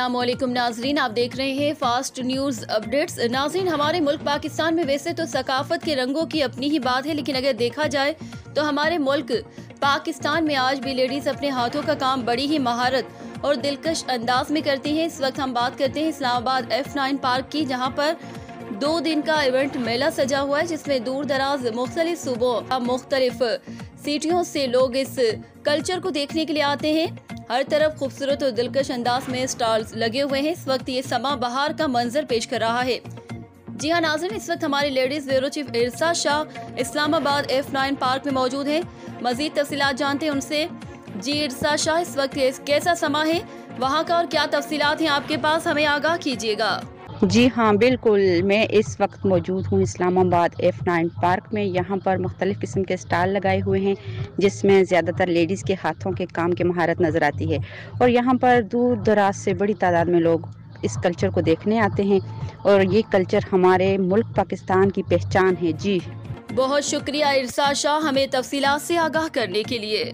अस्सलाम वालेकुम नाजरीन, आप देख रहे हैं फास्ट न्यूज़ अपडेट्स। नाजरीन, हमारे मुल्क पाकिस्तान में वैसे तो सकाफत के रंगों की अपनी ही बात है, लेकिन अगर देखा जाए तो हमारे मुल्क पाकिस्तान में आज भी लेडीज अपने हाथों का काम बड़ी ही महारत और दिलकश अंदाज में करती हैं। इस वक्त हम बात करते हैं इस्लामाबाद F9 पार्क की, जहाँ पर 2 दिन का इवेंट मेला सजा हुआ है, जिसमें दूर दराज मुख्तलिफ सूबों मुख्तलिफ सिटियों से लोग इस कल्चर को देखने के लिए आते हैं। हर तरफ खूबसूरत और दिलकश अंदाज में स्टॉल्स लगे हुए हैं। इस वक्त ये समा बहार का मंजर पेश कर रहा है। जी हाँ नाज़रीन, इस वक्त हमारी ladies bureau chief इरसा Shah Islamabad F9 park में मौजूद हैं। मजीद तफसीलात जानते हैं उनसे। जी इरसा शाह, इस वक्त कैसा समा है वहाँ का और क्या तफसीलात हैं आपके पास, हमें आगाह कीजिएगा। जी हाँ बिल्कुल, मैं इस वक्त मौजूद हूँ इस्लामाबाद F9 पार्क में। यहाँ पर मुख्तलिफ़ किस्म के स्टॉल लगाए हुए हैं, जिसमें ज़्यादातर लेडीज़ के हाथों के काम की महारत नज़र आती है। और यहाँ पर दूर दराज से बड़ी तादाद में लोग इस कल्चर को देखने आते हैं और ये कल्चर हमारे मुल्क पाकिस्तान की पहचान है। जी बहुत शुक्रिया इरसा शाह, हमें तफसीलात से आगाह करने के लिए।